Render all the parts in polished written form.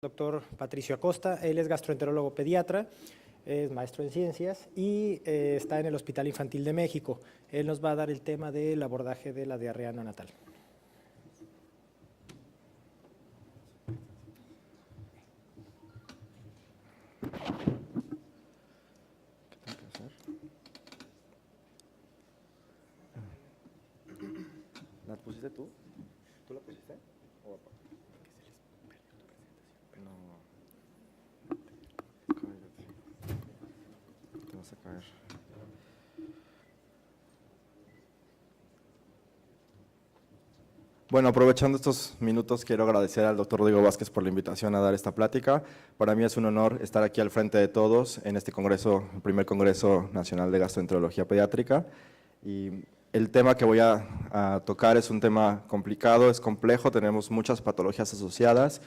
Doctor Patricio Acosta, él es gastroenterólogo pediatra, es maestro en ciencias y está en el Hospital Infantil de México. Él nos va a dar el tema del abordaje de la diarrea neonatal. ¿La pusiste tú? ¿Tú la pusiste? ¿O no. Cállate. Te vas a caer. Bueno, aprovechando estos minutos, quiero agradecer al doctor Rodrigo Vázquez por la invitación a dar esta plática. Para mí es un honor estar aquí al frente de todos en este congreso, el primer Congreso Nacional de Gastroenterología Pediátrica. Y el tema que voy a tocar es un tema complicado, es complejo, tenemos muchas patologías asociadas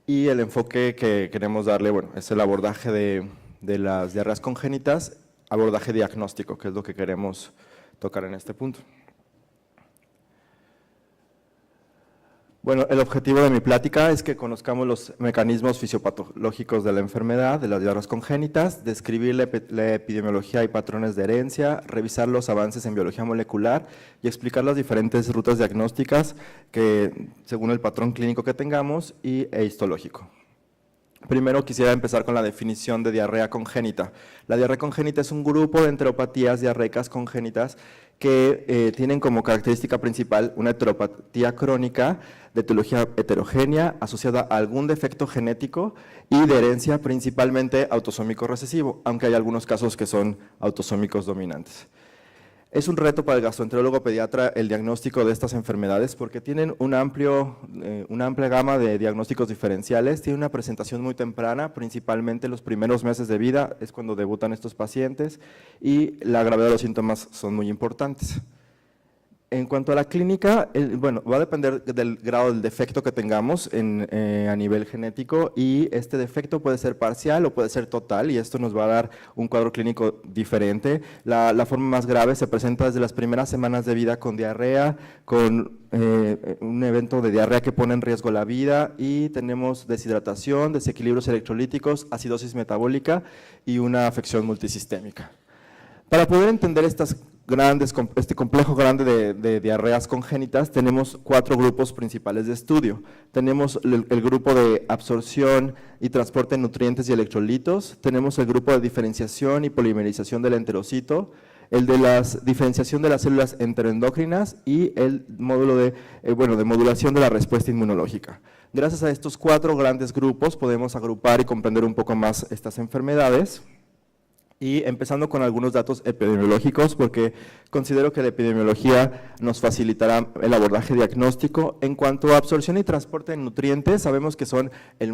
y el enfoque que queremos darle, bueno, es el abordaje de las diarreas congénitas, abordaje diagnóstico, que es lo que queremos tocar en este punto. Bueno, el objetivo de mi plática es que conozcamos los mecanismos fisiopatológicos de la enfermedad, de las diarreas congénitas, describir la epidemiología y patrones de herencia, revisar los avances en biología molecular y explicar las diferentes rutas diagnósticas que, según el patrón clínico que tengamos e histológico. Primero quisiera empezar con la definición de diarrea congénita. La diarrea congénita es un grupo de enteropatías diarreicas congénitas que tienen como característica principal una enteropatía crónica de etiología heterogénea asociada a algún defecto genético y de herencia principalmente autosómico recesivo, aunque hay algunos casos que son autosómicos dominantes. Es un reto para el gastroenterólogo pediatra el diagnóstico de estas enfermedades porque tienen una amplia gama de diagnósticos diferenciales, tienen una presentación muy temprana, principalmente los primeros meses de vida, es cuando debutan estos pacientes y la gravedad de los síntomas son muy importantes. En cuanto a la clínica, bueno, va a depender del grado del defecto que tengamos a nivel genético y este defecto puede ser parcial o puede ser total y esto nos va a dar un cuadro clínico diferente. La forma más grave se presenta desde las primeras semanas de vida con diarrea, con un evento de diarrea que pone en riesgo la vida y tenemos deshidratación, desequilibrios electrolíticos, acidosis metabólica y una afección multisistémica. Para poder entender este complejo grande de diarreas congénitas, tenemos 4 grupos principales de estudio. Tenemos el grupo de absorción y transporte de nutrientes y electrolitos, tenemos el grupo de diferenciación y polimerización del enterocito, el de la diferenciación de las células enteroendócrinas y el módulo de modulación de la respuesta inmunológica. Gracias a estos 4 grandes grupos podemos agrupar y comprender un poco más estas enfermedades. Y empezando con algunos datos epidemiológicos, porque considero que la epidemiología nos facilitará el abordaje diagnóstico. En cuanto a absorción y transporte de nutrientes, sabemos que son el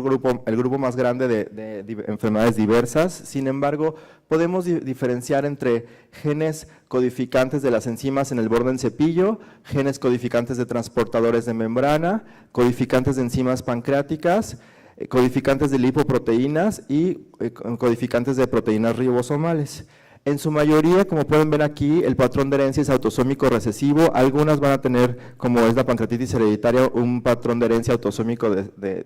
grupo más grande de enfermedades diversas. Sin embargo, podemos diferenciar entre genes codificantes de las enzimas en el borde del cepillo, genes codificantes de transportadores de membrana, codificantes de enzimas pancreáticas, codificantes de lipoproteínas y codificantes de proteínas ribosomales. En su mayoría, como pueden ver aquí, el patrón de herencia es autosómico recesivo, algunas van a tener, como es la pancreatitis hereditaria, un patrón de herencia autosómico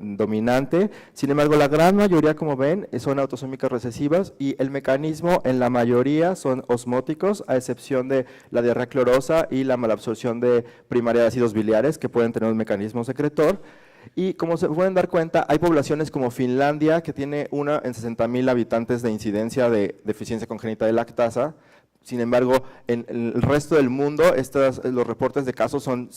dominante, sin embargo la gran mayoría, como ven, son autosómicas recesivas y el mecanismo en la mayoría son osmóticos, a excepción de la diarrea clorosa y la malabsorción primaria de ácidos biliares, que pueden tener un mecanismo secretor. Y como se pueden dar cuenta, hay poblaciones como Finlandia, que tiene 1 en 60,000 habitantes de incidencia de deficiencia congénita de lactasa. Sin embargo, en el resto del mundo, los reportes de casos son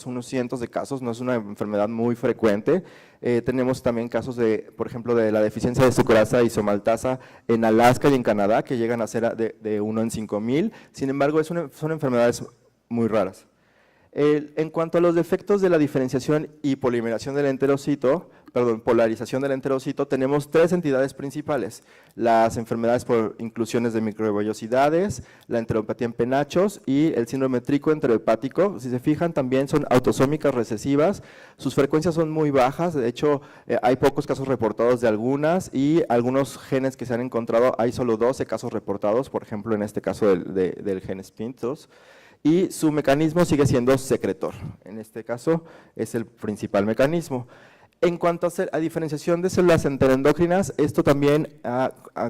unos cientos de casos, no es una enfermedad muy frecuente. Tenemos también casos por ejemplo, de la deficiencia de sucrasa isomaltasa en Alaska y en Canadá, que llegan a ser de 1 en 5,000. Sin embargo, son enfermedades muy raras. En cuanto a los defectos de la diferenciación y polarización del enterocito, tenemos 3 entidades principales: las enfermedades por inclusiones de microvellosidades, la enteropatía en penachos y el síndrome tricoenterohepático. Si se fijan, también son autosómicas recesivas, sus frecuencias son muy bajas, de hecho hay pocos casos reportados de algunas y algunos genes que se han encontrado, hay solo 12 casos reportados, por ejemplo en este caso del gen SPINT2. Y su mecanismo sigue siendo secretor, en este caso es el principal mecanismo. En cuanto a diferenciación de células enteroendocrinas, esto también,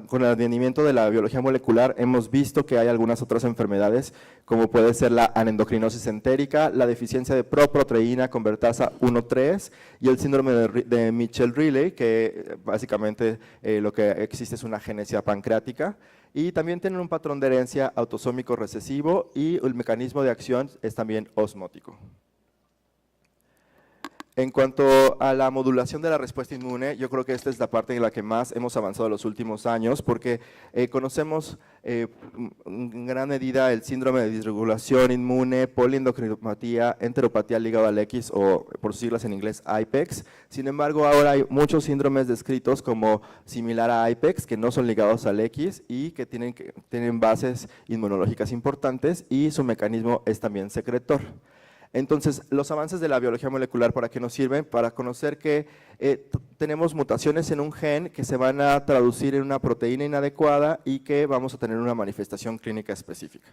con el advenimiento de la biología molecular, hemos visto que hay algunas otras enfermedades, como puede ser la anendocrinosis entérica, la deficiencia de proproteína convertasa 1,3 y el síndrome de Mitchell-Riley, que básicamente lo que existe es una agenesia pancreática, y también tienen un patrón de herencia autosómico recesivo y el mecanismo de acción es también osmótico. En cuanto a la modulación de la respuesta inmune, yo creo que esta es la parte en la que más hemos avanzado en los últimos años, porque conocemos en gran medida el síndrome de disregulación inmune, poliendocrinopatía, enteropatía al hígado al X, o por sus siglas en inglés IPEX. Sin embargo, ahora hay muchos síndromes descritos como similar a IPEX, que no son ligados al X y que tienen bases inmunológicas importantes, y su mecanismo es también secretor. Entonces, los avances de la biología molecular, ¿para qué nos sirven? Para conocer que tenemos mutaciones en un gen que se van a traducir en una proteína inadecuada y que vamos a tener una manifestación clínica específica.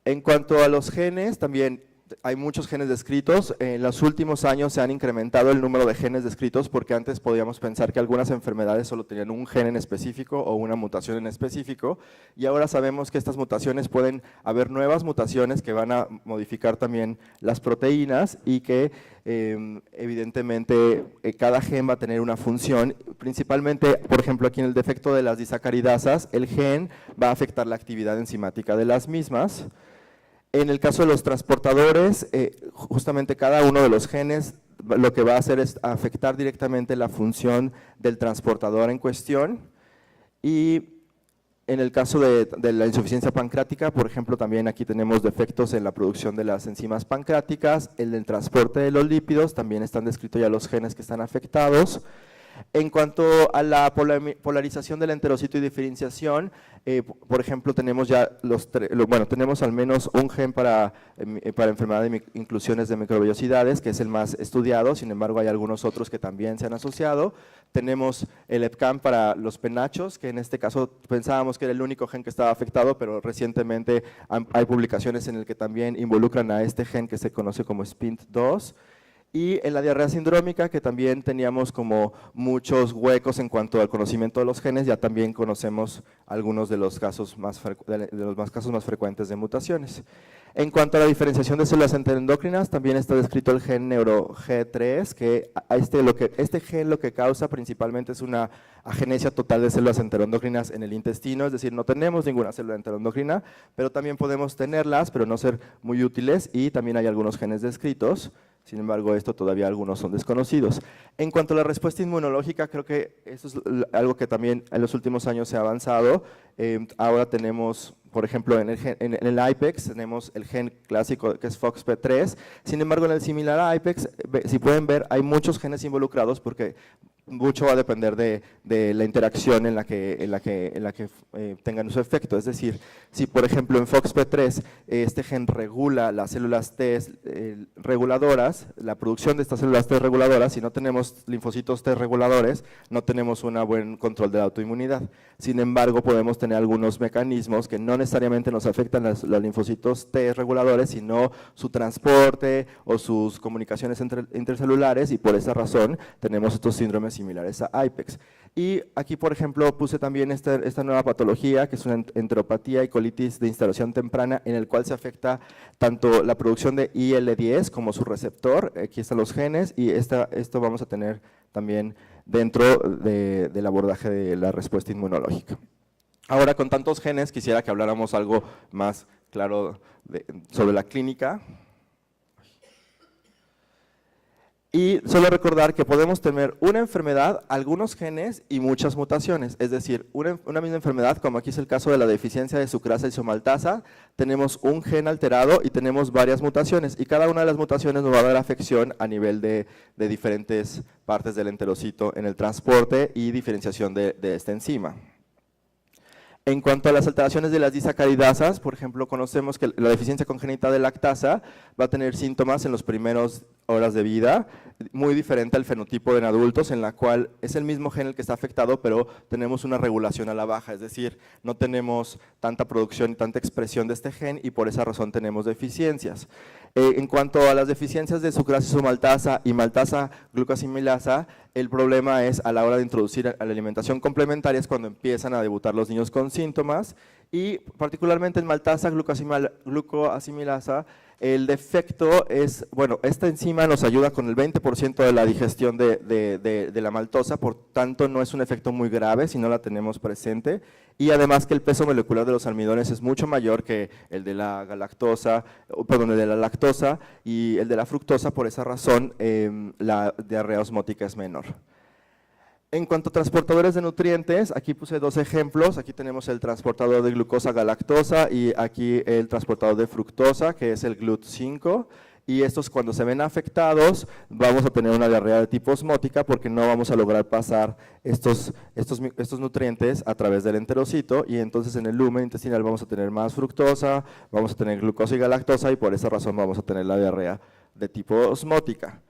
En cuanto a los genes, también hay muchos genes descritos. En los últimos años se han incrementado el número de genes descritos, porque antes podíamos pensar que algunas enfermedades solo tenían un gen en específico o una mutación en específico, y ahora sabemos que estas mutaciones pueden haber nuevas mutaciones que van a modificar también las proteínas, y que evidentemente cada gen va a tener una función. Principalmente, por ejemplo, aquí en el defecto de las disacaridasas, el gen va a afectar la actividad enzimática de las mismas. En el caso de los transportadores, justamente cada uno de los genes lo que va a hacer es afectar directamente la función del transportador en cuestión. Y en el caso de la insuficiencia pancreática, por ejemplo, también aquí tenemos defectos en la producción de las enzimas pancreáticas, el del transporte de los lípidos, también están descritos ya los genes que están afectados. En cuanto a la polarización del enterocito y diferenciación, por ejemplo, tenemos ya tenemos al menos un gen para enfermedad de inclusiones de microvellosidades, que es el más estudiado. Sin embargo, hay algunos otros que también se han asociado. Tenemos el EpCAM para los penachos, que en este caso pensábamos que era el único gen que estaba afectado, pero recientemente hay publicaciones en las que también involucran a este gen que se conoce como SPINT2. Y en la diarrea sindrómica, que también teníamos como muchos huecos en cuanto al conocimiento de los genes, ya también conocemos algunos de los casos más frecuentes de mutaciones. En cuanto a la diferenciación de células enteroendocrinas, también está descrito el gen NeuroG3, que este gen lo que causa principalmente es una agenesia total de células enteroendocrinas en el intestino, es decir, no tenemos ninguna célula enteroendocrina, pero también podemos tenerlas, pero no ser muy útiles, y también hay algunos genes descritos. Sin embargo, esto todavía algunos son desconocidos. En cuanto a la respuesta inmunológica, creo que eso es algo que también en los últimos años se ha avanzado. Ahora tenemos, por ejemplo, en el IPEX tenemos el gen clásico que es FOXP3. Sin embargo, en el similar a IPEX, si pueden ver, hay muchos genes involucrados, porque mucho va a depender de la interacción en la que tengan su efecto. Es decir, si por ejemplo en FOXP3 este gen regula las células T reguladoras, la producción de estas células T reguladoras, si no tenemos linfocitos T reguladores, no tenemos un buen control de la autoinmunidad. Sin embargo, podemos tener algunos mecanismos que no necesariamente nos afectan los linfocitos T reguladores, sino su transporte o sus comunicaciones intercelulares, y por esa razón tenemos estos síndromes similares a IPEX. Y aquí, por ejemplo, puse también esta nueva patología, que es una enteropatía y colitis de instalación temprana, en el cual se afecta tanto la producción de IL-10 como su receptor. Aquí están los genes, y esto vamos a tener también dentro del abordaje de la respuesta inmunológica. Ahora, con tantos genes, quisiera que habláramos algo más claro sobre la clínica. Y solo recordar que podemos tener una enfermedad, algunos genes y muchas mutaciones. Es decir, una misma enfermedad, como aquí es el caso de la deficiencia de sucrasa isomaltasa, tenemos un gen alterado y tenemos varias mutaciones. Y cada una de las mutaciones nos va a dar afección a nivel de diferentes partes del enterocito en el transporte y diferenciación de esta enzima. En cuanto a las alteraciones de las disacaridasas, por ejemplo, conocemos que la deficiencia congénita de lactasa va a tener síntomas en los primeros horas de vida, muy diferente al fenotipo en adultos, en la cual es el mismo gen el que está afectado, pero tenemos una regulación a la baja, es decir, no tenemos tanta producción y tanta expresión de este gen y por esa razón tenemos deficiencias. En cuanto a las deficiencias de sucrasa isomaltasa y maltasa glucosimilasa, el problema es a la hora de introducir a la alimentación complementaria es cuando empiezan a debutar los niños con síntomas y particularmente en maltasa glucoasimilasa, el defecto es, bueno, esta enzima nos ayuda con el 20% de la digestión de la maltosa, por tanto no es un efecto muy grave si no la tenemos presente y además que el peso molecular de los almidones es mucho mayor que el de la galactosa, perdón, el de la lactosa y el de la fructosa, por esa razón la diarrea osmótica es menor. En cuanto a transportadores de nutrientes, aquí puse dos ejemplos, aquí tenemos el transportador de glucosa galactosa y aquí el transportador de fructosa, que es el GLUT5, y estos cuando se ven afectados vamos a tener una diarrea de tipo osmótica porque no vamos a lograr pasar estos nutrientes a través del enterocito y entonces en el lumen intestinal vamos a tener más fructosa, vamos a tener glucosa y galactosa y por esa razón vamos a tener la diarrea de tipo osmótica.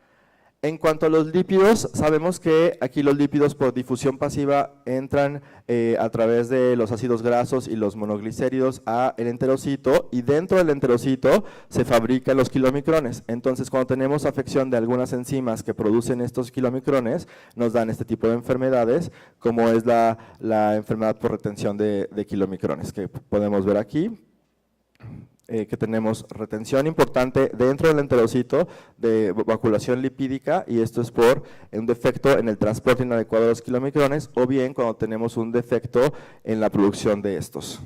En cuanto a los lípidos, sabemos que aquí los lípidos por difusión pasiva entran a través de los ácidos grasos y los monoglicéridos al enterocito y dentro del enterocito se fabrican los kilomicrones. Entonces, cuando tenemos afección de algunas enzimas que producen estos kilomicrones, nos dan este tipo de enfermedades, como es la enfermedad por retención de kilomicrones, que podemos ver aquí. Que tenemos retención importante dentro del enterocito de vacuolación lipídica y esto es por un defecto en el transporte inadecuado de los kilomicrones o bien cuando tenemos un defecto en la producción de estos.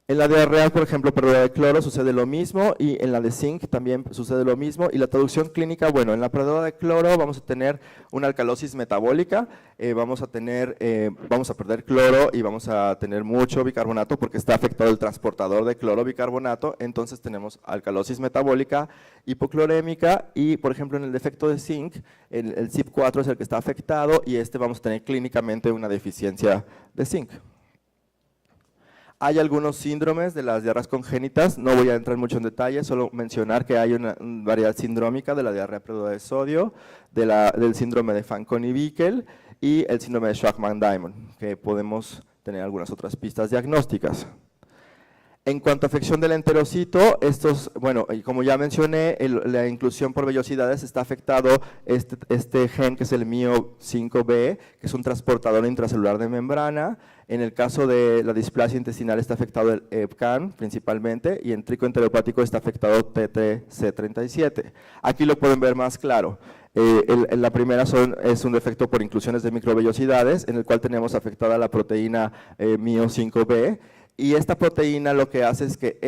En la diarrea, por ejemplo, pérdida de cloro sucede lo mismo y en la de zinc también sucede lo mismo y la traducción clínica, bueno, en la pérdida de cloro vamos a tener una alcalosis metabólica, vamos a perder cloro y vamos a tener mucho bicarbonato porque está afectado el transportador de cloro bicarbonato, entonces tenemos alcalosis metabólica, hipoclorémica y, por ejemplo, en el defecto de zinc, el CYP4 es el que está afectado y vamos a tener clínicamente una deficiencia de zinc. Hay algunos síndromes de las diarreas congénitas, no voy a entrar mucho en detalle, solo mencionar que hay una variedad sindrómica de la diarrea predura de sodio, del síndrome de Fanconi-Bickel y el síndrome de Shwachman-Diamond, que podemos tener algunas otras pistas diagnósticas. En cuanto a afección del enterocito, bueno, como ya mencioné, la inclusión por vellosidades está afectado este gen que es el MIO5B, que es un transportador intracelular de membrana. En el caso de la displasia intestinal está afectado el EPCAN principalmente y en tricoenteropático está afectado TTC37. Aquí lo pueden ver más claro. La primera es un defecto por inclusiones de microvellosidades, en el cual tenemos afectada la proteína MIO5B, y esta proteína lo que hace es que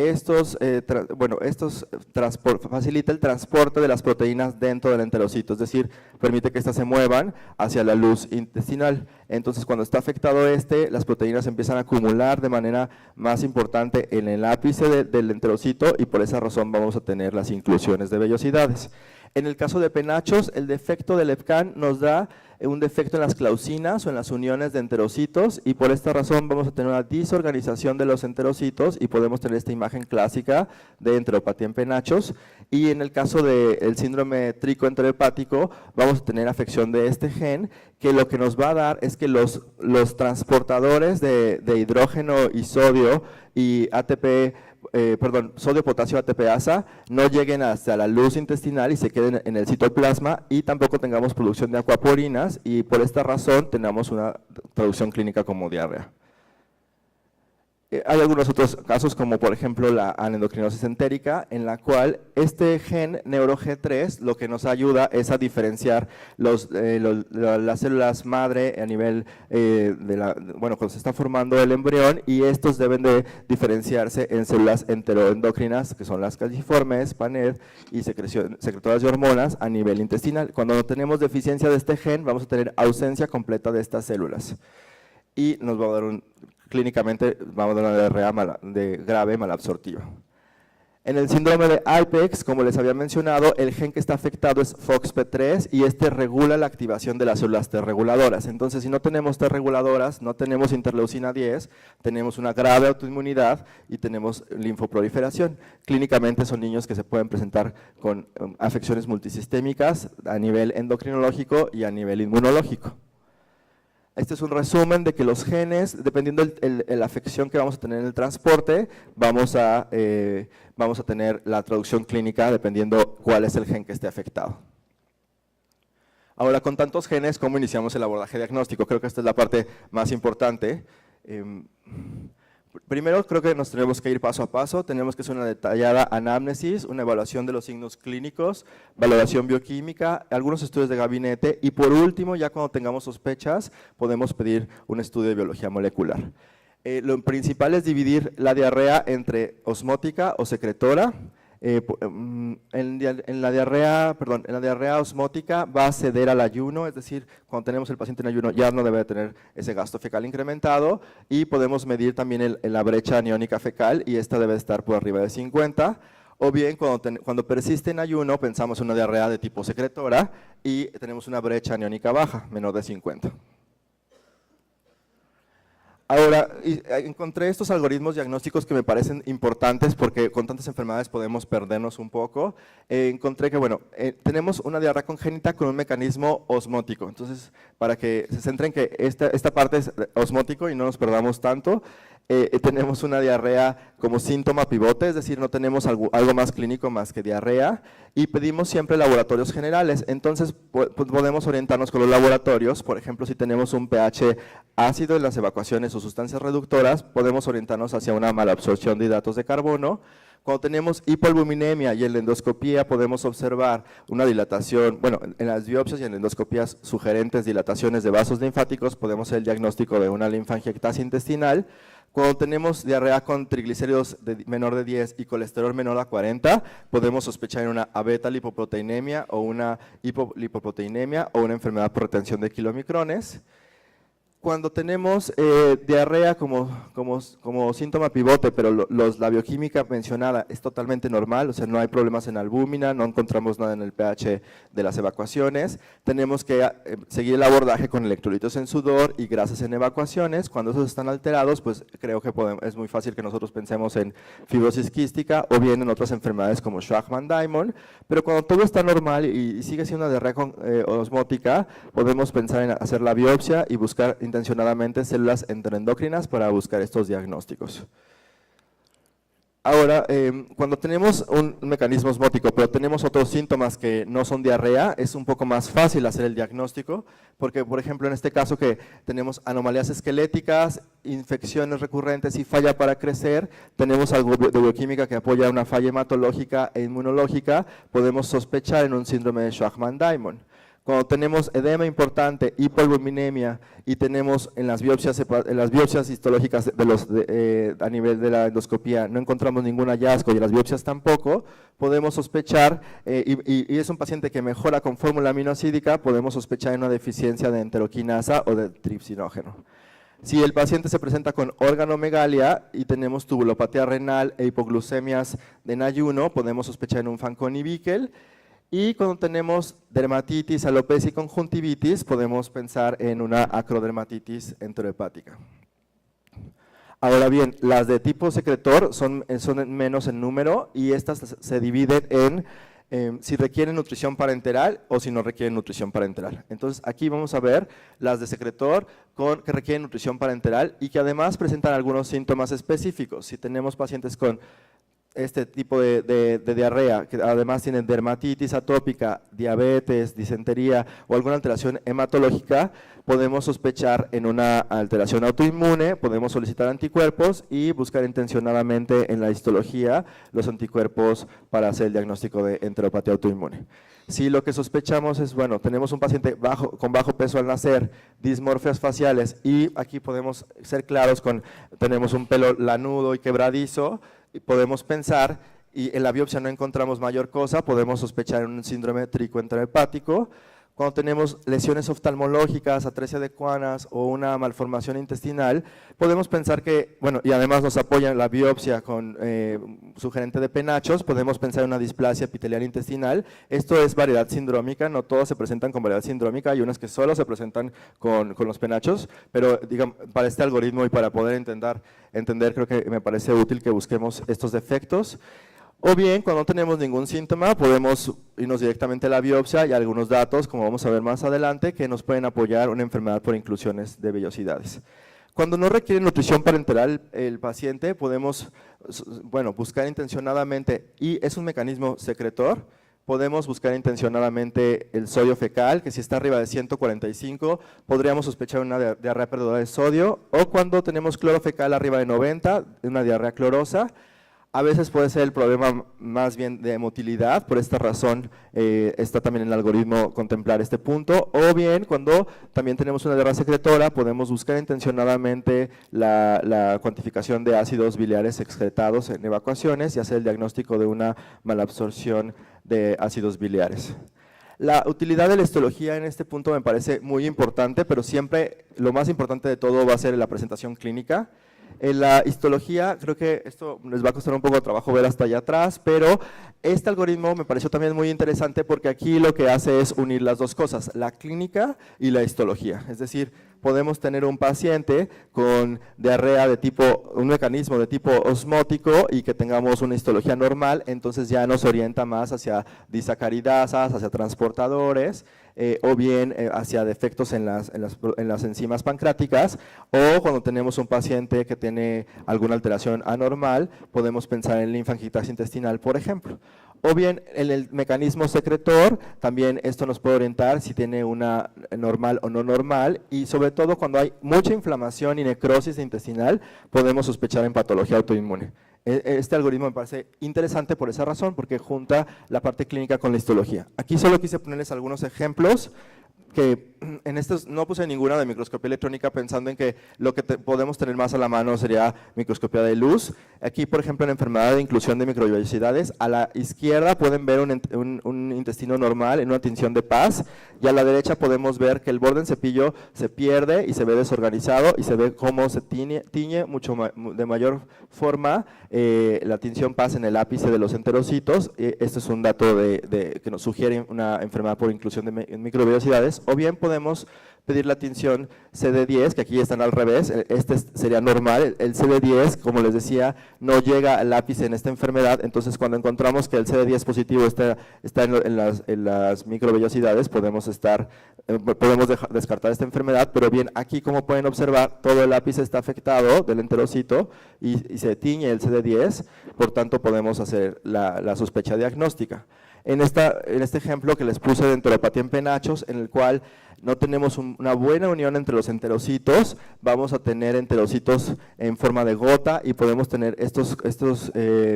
facilita el transporte de las proteínas dentro del enterocito, es decir, permite que éstas se muevan hacia la luz intestinal. Entonces, cuando está afectado las proteínas empiezan a acumular de manera más importante en el ápice del enterocito y por esa razón vamos a tener las inclusiones de vellosidades. En el caso de penachos, el defecto del EPCAN nos da un defecto en las clausinas o en las uniones de enterocitos y por esta razón vamos a tener una disorganización de los enterocitos y podemos tener esta imagen clásica de enteropatía en penachos. Y en el caso del síndrome tricoenteropático vamos a tener afección de este gen que lo que nos va a dar es que los transportadores de hidrógeno y sodio y sodio, potasio, ATPasa, no lleguen hasta la luz intestinal y se queden en el citoplasma y tampoco tengamos producción de acuaporinas y por esta razón tenemos una traducción clínica como diarrea. Hay algunos otros casos como por ejemplo la anendocrinosis entérica en la cual este gen NeuroG3 lo que nos ayuda es a diferenciar las células madre a nivel cuando se está formando el embrión y estos deben de diferenciarse en células enteroendocrinas que son las calciformes, PANED y secretoras de hormonas a nivel intestinal. Cuando no tenemos deficiencia de este gen vamos a tener ausencia completa de estas células y nos va a dar clínicamente vamos a dar una diarrea grave malabsortiva. En el síndrome de IPEX, como les había mencionado, el gen que está afectado es FOXP3 y este regula la activación de las células T reguladoras. Entonces, si no tenemos T reguladoras, no tenemos interleucina 10, tenemos una grave autoinmunidad y tenemos linfoproliferación. Clínicamente son niños que se pueden presentar con afecciones multisistémicas a nivel endocrinológico y a nivel inmunológico. Este es un resumen de que los genes, dependiendo de la afección que vamos a tener en el transporte, vamos a tener la traducción clínica dependiendo cuál es el gen que esté afectado. Ahora, con tantos genes, ¿cómo iniciamos el abordaje diagnóstico? Creo que esta es la parte más importante. Primero, creo que nos tenemos que ir paso a paso, tenemos que hacer una detallada anamnesis, una evaluación de los signos clínicos, valoración bioquímica, algunos estudios de gabinete y por último, ya cuando tengamos sospechas, podemos pedir un estudio de biología molecular. Lo principal es dividir la diarrea entre osmótica o secretora. En la diarrea osmótica va a ceder al ayuno, es decir, cuando tenemos el paciente en ayuno ya no debe tener ese gasto fecal incrementado y podemos medir también la brecha aniónica fecal y esta debe estar por arriba de 50, o bien cuando persiste en ayuno pensamos en una diarrea de tipo secretora y tenemos una brecha aniónica baja, menor de 50. Ahora, encontré estos algoritmos diagnósticos que me parecen importantes porque con tantas enfermedades podemos perdernos un poco. Encontré que, bueno, tenemos una diarrea congénita con un mecanismo osmótico. Entonces, para que se centren que esta parte es osmótico y no nos perdamos tanto, tenemos una diarrea como síntoma pivote, es decir, no tenemos algo más clínico más que diarrea y pedimos siempre laboratorios generales. Entonces, podemos orientarnos con los laboratorios, por ejemplo, si tenemos un pH ácido en las evacuaciones o sustancias reductoras, podemos orientarnos hacia una malabsorción de hidratos de carbono. Cuando tenemos hipoalbuminemia y en la endoscopía podemos observar una dilatación, bueno, en las biopsias y en endoscopías sugerentes dilataciones de vasos linfáticos, podemos hacer el diagnóstico de una linfangiectasia intestinal. Cuando tenemos diarrea con triglicéridos menor de 10 y colesterol menor a 40, podemos sospechar en una beta lipoproteinemia o una hipolipoproteinemia o una enfermedad por retención de kilomicrones. Cuando tenemos diarrea como síntoma pivote, pero la bioquímica mencionada es totalmente normal, o sea, no hay problemas en albúmina, no encontramos nada en el pH de las evacuaciones, tenemos que seguir el abordaje con electrolitos en sudor y grasas en evacuaciones. Cuando esos están alterados, pues creo que es muy fácil que nosotros pensemos en fibrosis quística o bien en otras enfermedades como Shwachman-Diamond, pero cuando todo está normal y sigue siendo una diarrea osmótica, podemos pensar en hacer la biopsia y buscar intencionadamente células enteroendocrinas para buscar estos diagnósticos. Ahora, cuando tenemos un mecanismo osmótico, pero tenemos otros síntomas que no son diarrea, es un poco más fácil hacer el diagnóstico, porque, por ejemplo, en este caso que tenemos anomalías esqueléticas, infecciones recurrentes y falla para crecer, tenemos algo de bioquímica que apoya una falla hematológica e inmunológica, podemos sospechar en un síndrome de Shwachman-Diamond. Cuando tenemos edema importante, hipoalbuminemia y tenemos en las biopsias histológicas a nivel de la endoscopía no encontramos ningún hallazgo y en las biopsias tampoco, podemos sospechar, y es un paciente que mejora con fórmula aminoácidica, podemos sospechar en una deficiencia de enteroquinasa o de tripsinógeno. Si el paciente se presenta con organomegalia y tenemos tubulopatía renal e hipoglucemias en ayuno, podemos sospechar en un Fanconi Bickel. Y cuando tenemos dermatitis, alopecia y conjuntivitis, podemos pensar en una acrodermatitis enterohepática. Ahora bien, las de tipo secretor son menos en número y estas se dividen en si requieren nutrición parenteral o si no requieren nutrición parenteral. Entonces aquí vamos a ver las de secretor que requieren nutrición parenteral y que además presentan algunos síntomas específicos. Si tenemos pacientes con este tipo de diarrea, que además tienen dermatitis atópica, diabetes, disentería o alguna alteración hematológica, podemos sospechar en una alteración autoinmune, podemos solicitar anticuerpos y buscar intencionadamente en la histología los anticuerpos para hacer el diagnóstico de enteropatía autoinmune. Si lo que sospechamos es, bueno, tenemos un paciente con bajo peso al nacer, dismorfias faciales y aquí podemos ser claros tenemos un pelo lanudo y quebradizo, y podemos pensar, y en la biopsia no encontramos mayor cosa, podemos sospechar en un síndrome tricoenterohepático. Cuando tenemos lesiones oftalmológicas, atresia de Coanas o una malformación intestinal, podemos pensar que, bueno, y además nos apoya la biopsia con sugerente de penachos, podemos pensar en una displasia epitelial intestinal. Esto es variedad sindrómica, no todos se presentan con variedad sindrómica, hay unas que solo se presentan con los penachos, pero digamos, para este algoritmo y para poder entender, creo que me parece útil que busquemos estos defectos. O bien, cuando no tenemos ningún síntoma, podemos irnos directamente a la biopsia y algunos datos, como vamos a ver más adelante, que nos pueden apoyar una enfermedad por inclusiones de vellosidades. Cuando no requiere nutrición parenteral el paciente, podemos buscar intencionadamente, y es un mecanismo secretor, podemos buscar intencionadamente el sodio fecal, que si está arriba de 145, podríamos sospechar una diarrea perdedora de sodio, o cuando tenemos cloro fecal arriba de 90, una diarrea clorosa. A veces puede ser el problema más bien de motilidad, por esta razón está también en el algoritmo contemplar este punto, o bien cuando también tenemos una diarrea secretora, podemos buscar intencionadamente la cuantificación de ácidos biliares excretados en evacuaciones y hacer el diagnóstico de una malabsorción de ácidos biliares. La utilidad de la histología en este punto me parece muy importante, pero siempre lo más importante de todo va a ser la presentación clínica. En la histología, creo que esto les va a costar un poco de trabajo ver hasta allá atrás, pero este algoritmo me pareció también muy interesante porque aquí lo que hace es unir las dos cosas, la clínica y la histología. Es decir, podemos tener un paciente con diarrea de tipo, un mecanismo de tipo osmótico y que tengamos una histología normal, entonces ya nos orienta más hacia disacaridasas, hacia transportadores, o bien hacia defectos en las enzimas pancreáticas, o cuando tenemos un paciente que tiene alguna alteración anormal, podemos pensar en linfangiectasia intestinal, por ejemplo. O bien en el mecanismo secretor, también esto nos puede orientar si tiene una normal o no normal, y sobre todo cuando hay mucha inflamación y necrosis intestinal, podemos sospechar en patología autoinmune. Este algoritmo me parece interesante por esa razón, porque junta la parte clínica con la histología. Aquí solo quise ponerles algunos ejemplos, que en estos no puse ninguna de microscopía electrónica pensando en que lo que podemos tener más a la mano sería microscopía de luz. Aquí, por ejemplo, en enfermedad de inclusión de microvellosidades, a la izquierda pueden ver un intestino normal en una tinción de Paz, y a la derecha podemos ver que el borde en cepillo se pierde y se ve desorganizado y se ve cómo se tiñe de mayor forma la tinción Paz en el ápice de los enterocitos. Este es un dato que nos sugiere una enfermedad por inclusión de microvellosidades. O bien podemos pedir la tinción CD10, que aquí están al revés, este sería normal, el CD10, como les decía, no llega al ápice en esta enfermedad, entonces cuando encontramos que el CD10 positivo está en las microvellosidades, podemos descartar esta enfermedad, pero bien, aquí como pueden observar, todo el ápice está afectado del enterocito y se tiñe el CD10, por tanto podemos hacer la sospecha diagnóstica. En este ejemplo que les puse de enteropatía en penachos, en el cual no tenemos una buena unión entre los enterocitos, vamos a tener enterocitos en forma de gota y podemos tener estos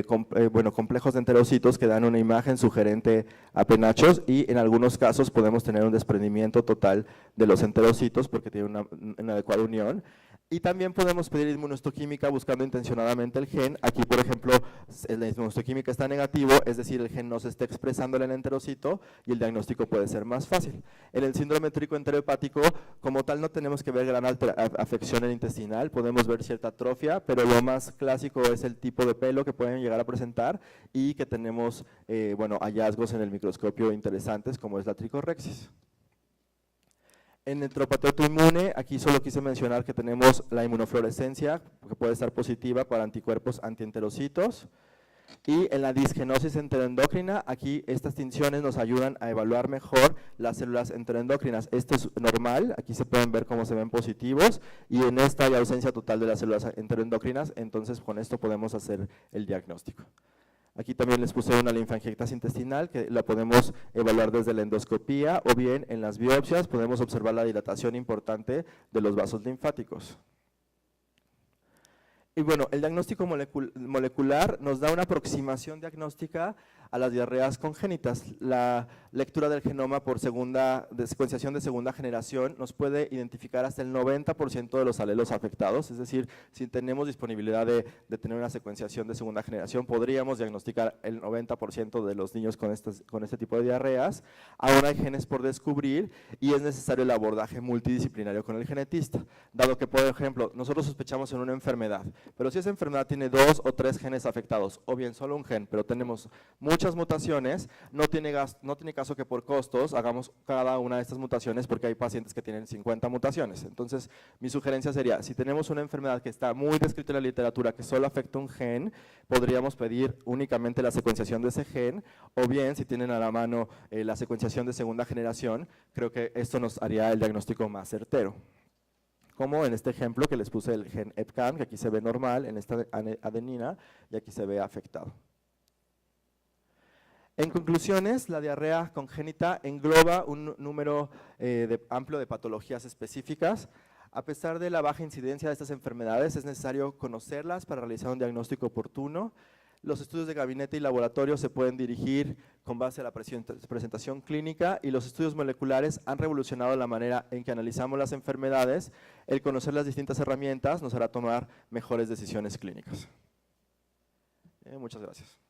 complejos de enterocitos que dan una imagen sugerente a penachos, y en algunos casos podemos tener un desprendimiento total de los enterocitos porque tiene una adecuada unión. Y también podemos pedir inmunohistoquímica buscando intencionadamente el gen. Aquí, por ejemplo, la inmunohistoquímica está negativo, es decir, el gen no se está expresando en el enterocito y el diagnóstico puede ser más fácil. En el síndrome tricoenterohepático, como tal, no tenemos que ver gran afección en intestinal, podemos ver cierta atrofia, pero lo más clásico es el tipo de pelo que pueden llegar a presentar y que tenemos hallazgos en el microscopio interesantes, como es la tricorrexis. En enteropatía autoinmune, aquí solo quise mencionar que tenemos la inmunofluorescencia, que puede estar positiva para anticuerpos antienterocitos. Y en la disgenosis enteroendocrina, aquí estas tinciones nos ayudan a evaluar mejor las células enteroendocrinas. Esto es normal, aquí se pueden ver cómo se ven positivos, y en esta hay ausencia total de las células enteroendocrinas, entonces con esto podemos hacer el diagnóstico. Aquí también les puse una linfangiectasia intestinal que la podemos evaluar desde la endoscopía, o bien en las biopsias podemos observar la dilatación importante de los vasos linfáticos. Y bueno, el diagnóstico molecular nos da una aproximación diagnóstica a las diarreas congénitas. La lectura del genoma por secuenciación de segunda generación nos puede identificar hasta el 90% de los alelos afectados, es decir, si tenemos disponibilidad de tener una secuenciación de segunda generación, podríamos diagnosticar el 90% de los niños con este tipo de diarreas. Aún hay genes por descubrir y es necesario el abordaje multidisciplinario con el genetista, dado que, por ejemplo, nosotros sospechamos en una enfermedad, pero si esa enfermedad tiene 2 o 3 genes afectados, o bien solo un gen, pero tenemos muchas mutaciones, no tiene caso que por costos hagamos cada una de estas mutaciones, porque hay pacientes que tienen 50 mutaciones. Entonces, mi sugerencia sería, si tenemos una enfermedad que está muy descrita en la literatura, que solo afecta un gen, podríamos pedir únicamente la secuenciación de ese gen, o bien, si tienen a la mano la secuenciación de segunda generación, creo que esto nos haría el diagnóstico más certero. Como en este ejemplo que les puse el gen EPCAM, que aquí se ve normal en esta adenina y aquí se ve afectado. En conclusiones, la diarrea congénita engloba un número amplio de patologías específicas. A pesar de la baja incidencia de estas enfermedades, es necesario conocerlas para realizar un diagnóstico oportuno. Los estudios de gabinete y laboratorio se pueden dirigir con base a la presentación clínica y los estudios moleculares han revolucionado la manera en que analizamos las enfermedades. El conocer las distintas herramientas nos hará tomar mejores decisiones clínicas. Muchas gracias.